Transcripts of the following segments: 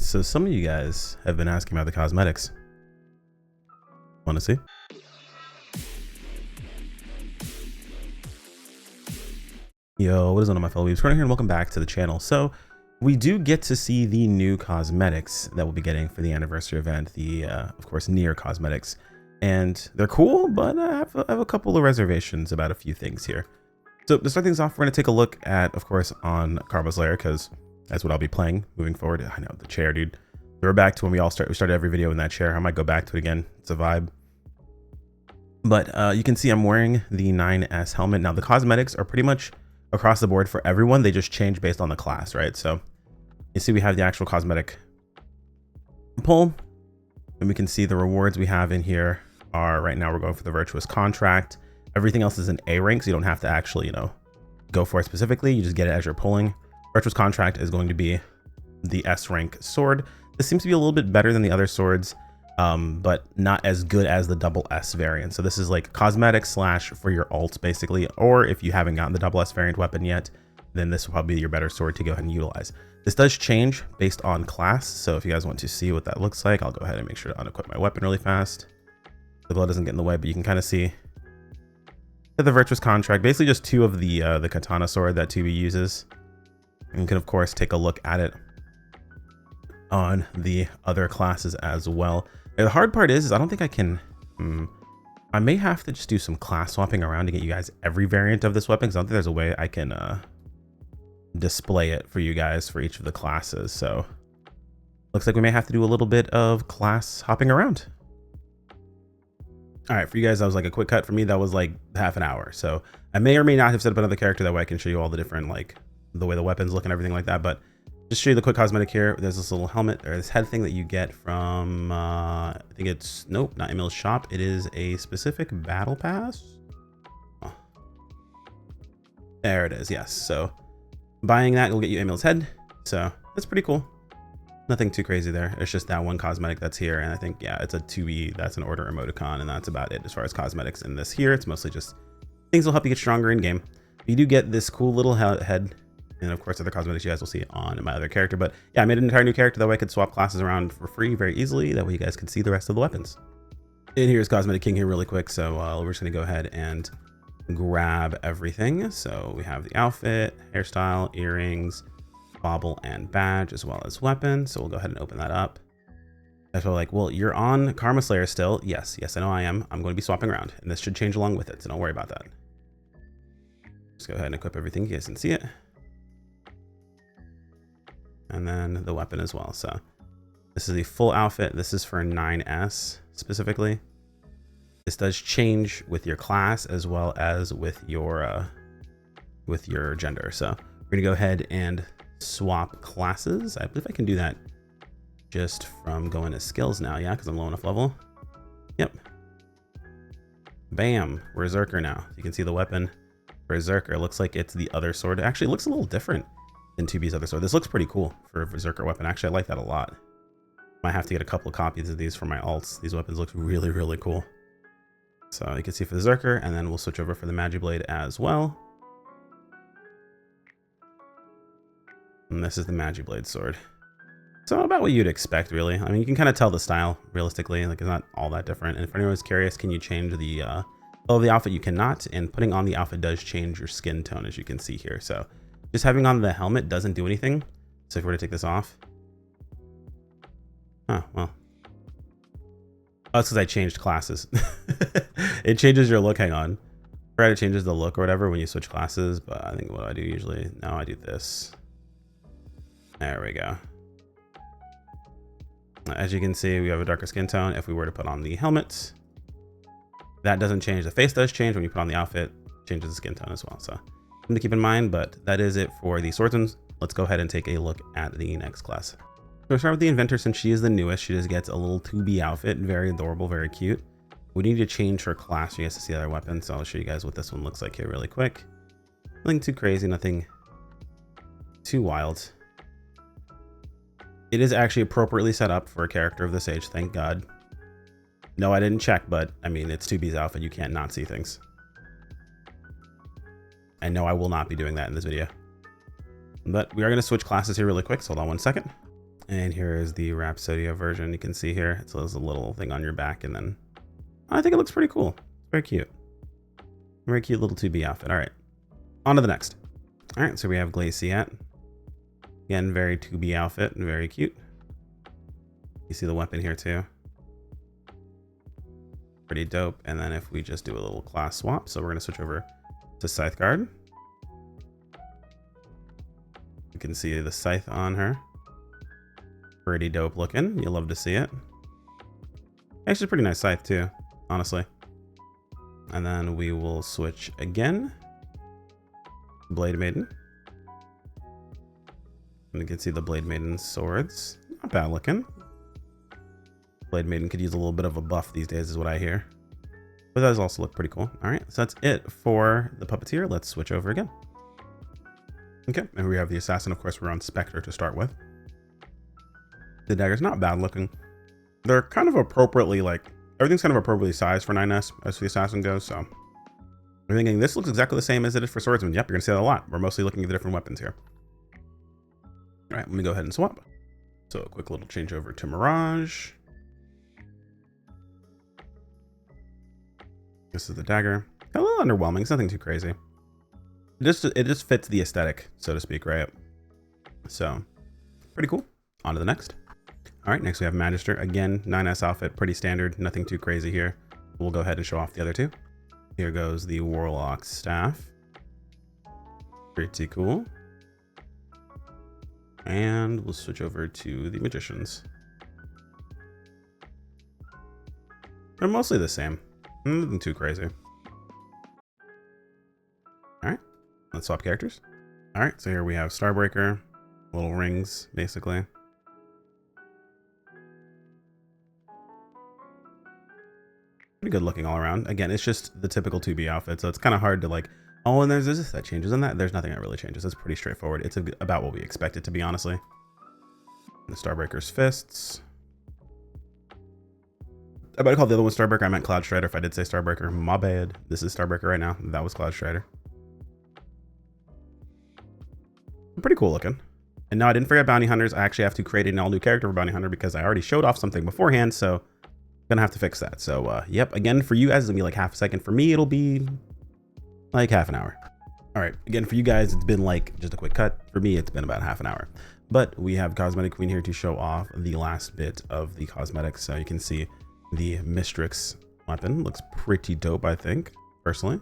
So some of you guys have been asking about the cosmetics. Want to see? Yo, what is on my fellow weebs? Corner here and welcome back to the channel. So we do get to see the new cosmetics that we'll be getting for the anniversary event, the of course Nier cosmetics, and they're cool, but I have a couple of reservations about a few things here. So to start things off, we're going to take a look at, of course, on Karma's Lair, because that's what I'll be playing moving forward. I know, the chair, dude. We're back to when we started every video in that chair. I might go back to it again. It's a vibe. But you can see I'm wearing the 9S helmet. Now the cosmetics are pretty much across the board for everyone. They just change based on the class, right? So you see we have the actual cosmetic pull, and we can see the rewards we have in here are, right now we're going for the virtuous contract. Everything else is an A rank, so you don't have to actually, go for it specifically. You just get it as you're pulling. Virtuous contract is going to be the S rank sword. This seems to be a little bit better than the other swords, but not as good as the double S variant. So this is like cosmetic slash for your ult basically, or if you haven't gotten the double S variant weapon yet, then this will probably be your better sword to go ahead and utilize. This does change based on class. So if you guys want to see what that looks like, I'll go ahead and make sure to unequip my weapon really fast. The glow doesn't get in the way, but you can kind of see the virtuous contract, basically just two of the katana sword that 2B uses. And you can of course take a look at it on the other classes as well. And the hard part is I don't think I can, I may have to just do some class swapping around to get you guys every variant of this weapon, because I don't think there's a way I can display it for you guys for each of the classes. So looks like we may have to do a little bit of class hopping around. All right, for you guys, that was like a quick cut. For me, that was like half an hour. So I may or may not have set up another character, that way I can show you all the different, like the way the weapons look and everything like that. But just show you the quick cosmetic here. There's this little helmet, or this head thing that you get from, I think it's, nope, not Emil's shop. It is a specific battle pass. Oh. There it is, yes. So buying that will get you Emil's head. So that's pretty cool. Nothing too crazy there. It's just that one cosmetic that's here. And I think, yeah, it's a 2E. That's an order emoticon. And that's about it as far as cosmetics in this here. It's mostly just things will help you get stronger in game. You do get this cool little head. And of course, other cosmetics you guys will see on my other character. But yeah, I made an entire new character. That way I could swap classes around for free very easily. That way you guys can see the rest of the weapons. And here's Cosmetic King here really quick. So we're just going to go ahead and grab everything. So we have the outfit, hairstyle, earrings, bauble, and badge, as well as weapon. So we'll go ahead and open that up. I feel like, well, you're on Karma Slayer still. Yes, I know I am. I'm going to be swapping around, and this should change along with it. So don't worry about that. Just go ahead and equip everything. You guys can see it. And then the weapon as well. So this is the full outfit. This is for 9S specifically. This does change with your class as well as with your gender. So we're gonna go ahead and swap classes. I believe I can do that just from going to skills now. Yeah, because I'm low enough level. Yep. Bam. Berserker now. You can see the weapon. Berserker looks like it's the other sword. It actually looks a little different than 2B's other sword. This looks pretty cool for a Berserker weapon. Actually, I like that a lot. Might have to get a couple of copies of these for my alts. These weapons look really, really cool. So you can see for the Berserker, and then we'll switch over for the Magiblade as well. And this is the Magiblade sword. So about what you'd expect, really. I mean, you can kind of tell the style realistically. Like, it's not all that different. And if anyone's curious, can you change the the outfit? You cannot. And putting on the outfit does change your skin tone, as you can see here. So just having on the helmet doesn't do anything. So if we were to take this off. Oh, well. Oh, it's because I changed classes. It changes your look. Hang on. Right, it changes the look or whatever when you switch classes. But I think what I do usually, no, I do this. There we go. As you can see, we have a darker skin tone. If we were to put on the helmet, that doesn't change. The face does change when you put on the outfit, changes the skin tone as well. So something to keep in mind, but that is it for the Swordsman. Let's go ahead and take a look at the next class. So we'll start with the Inventor. Since she is the newest, she just gets a little 2B outfit. Very adorable, very cute. We need to change her class for you guys to see other weapons. So I'll show you guys what this one looks like here really quick. Nothing too crazy, nothing too wild. It is actually appropriately set up for a character of this age, thank God. No, I didn't check, but I mean, it's 2B's outfit. You can't not see things. And no, I will not be doing that in this video. But we are going to switch classes here really quick, so hold on one second. And here is the Rhapsodia version. You can see here, so there's a little thing on your back, and then I think it looks pretty cool. Very cute. Very cute little 2B outfit. All right, on to the next. All right, so we have Glaciat. Again, very 2B outfit, very cute. You see the weapon here too. Pretty dope. And then if we just do a little class swap, so we're gonna switch over to Scythe Guard. You can see the scythe on her. Pretty dope looking. You'll love to see it. Actually, pretty nice scythe too, honestly. And then we will switch again. Blade Maiden. And you can see the Blade Maiden's swords. Not bad looking. Blade Maiden could use a little bit of a buff these days is what I hear. But that does also look pretty cool. All right, so that's it for the Puppeteer. Let's switch over again. Okay, and we have the Assassin. Of course, we're on Spectre to start with. The dagger's not bad looking. They're kind of appropriately, like, everything's kind of appropriately sized for 9S as the Assassin goes, so. I'm thinking this looks exactly the same as it is for Swordsman. Yep, you're gonna see that a lot. We're mostly looking at the different weapons here. All right, let me go ahead and swap. So a quick little change over to Mirage. This is the dagger. A little underwhelming, it's nothing too crazy. It just fits the aesthetic, so to speak, right? So, pretty cool. On to the next. All right, next we have Magister. Again, 9S outfit, pretty standard, nothing too crazy here. We'll go ahead and show off the other two. Here goes the Warlock staff. Pretty cool. And we'll switch over to the Magicians. They're mostly the same, nothing too crazy. All right, let's swap characters. All right, so here we have Starbreaker, little rings, basically. Pretty good looking all around. Again, it's just the typical 2B outfit, so it's kind of hard to like, oh, and there's this that changes, and that there's nothing that really changes. It's pretty straightforward. It's about what we expect it to be, honestly. The Starbreaker's fists. I might call the other one Starbreaker. I meant Cloud Strider if I did say Starbreaker. My bad. This is Starbreaker right now. That was Cloud Strider. Pretty cool looking. And now I didn't forget Bounty Hunters. I actually have to create an all new character for Bounty Hunter because I already showed off something beforehand, so gonna have to fix that. So yep, again, for you guys, it'll be like half a second. For me, it'll be like half an hour. All right, again, for you guys, it's been like just a quick cut. For me, it's been about half an hour. But we have Cosmetic Queen here to show off the last bit of the cosmetics. So you can see the Mistrix weapon. Looks pretty dope, I think, personally.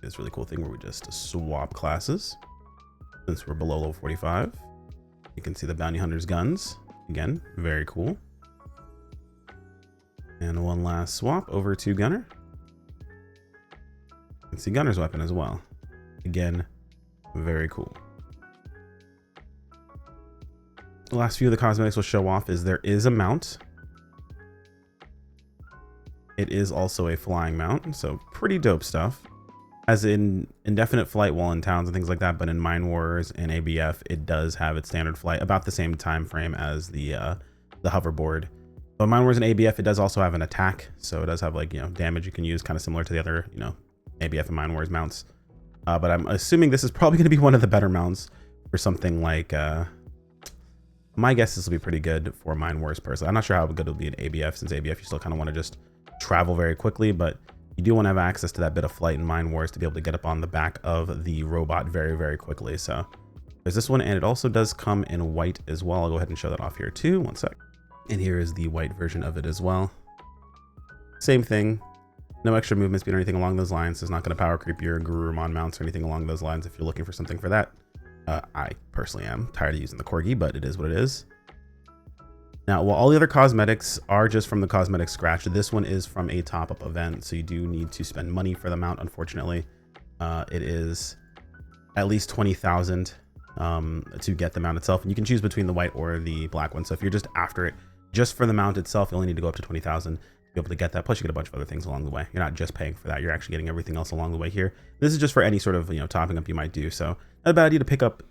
It's a really cool thing where we just swap classes. Since we're below level 45, you can see the Bounty Hunter's guns. Again, very cool. And one last swap over to Gunner. You can see Gunner's weapon as well. Again, very cool. The last few of the cosmetics we'll show off is there is a mount. It is also a flying mount, so pretty dope stuff. As in indefinite flight while in towns and things like that, but in Mine Wars and ABF, it does have its standard flight about the same time frame as the hoverboard. So in Mine Wars and ABF, it does also have an attack, so it does have like, you know, damage you can use, kind of similar to the other, you know, ABF and Mine Wars mounts. But I'm assuming this is probably going to be one of the better mounts for something like. My guess this will be pretty good for Mine Wars personally. I'm not sure how good it'll be in ABF, since ABF you still kind of want to just travel very quickly, but you do want to have access to that bit of flight in Mine Wars to be able to get up on the back of the robot very, very quickly. So there's this one, and it also does come in white as well. I'll go ahead and show that off here too. One sec. And here is the white version of it as well. Same thing. No extra movement speed or anything along those lines. It's not going to power creep your Gurumon mounts or anything along those lines if you're looking for something for that. I personally am tired of using the Corgi, but it is what it is. Now, while all the other cosmetics are just from the cosmetic scratch, this one is from a top-up event, so you do need to spend money for the mount, unfortunately. It is at least 20,000 to get the mount itself, and you can choose between the white or the black one. So if you're just after it, just for the mount itself, you only need to go up to 20,000 to be able to get that. Plus, you get a bunch of other things along the way. You're not just paying for that; you're actually getting everything else along the way here. This is just for any sort of, you know, topping up you might do. So not a bad idea to pick up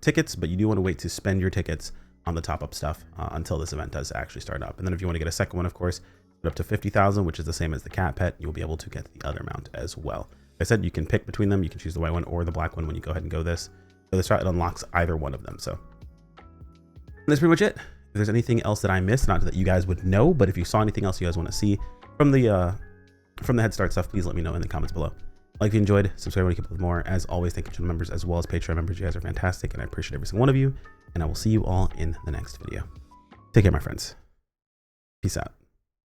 tickets, but you do want to wait to spend your tickets on the top up stuff until this event does actually start up. And then if you want to get a second one, of course, up to 50,000, which is the same as the cat pet, you'll be able to get the other mount as well. Like I said, you can pick between them. You can choose the white one or the black one when you go ahead and go this. So this route, it unlocks either one of them. So that's pretty much it. If there's anything else that I missed, not that you guys would know, but if you saw anything else you guys want to see from the head start stuff, please let me know in the comments below. Like if you enjoyed, subscribe to keep up with more. As always, thank you to the members as well as Patreon members. You guys are fantastic, and I appreciate every single one of you. And I will see you all in the next video. Take care, my friends. Peace out.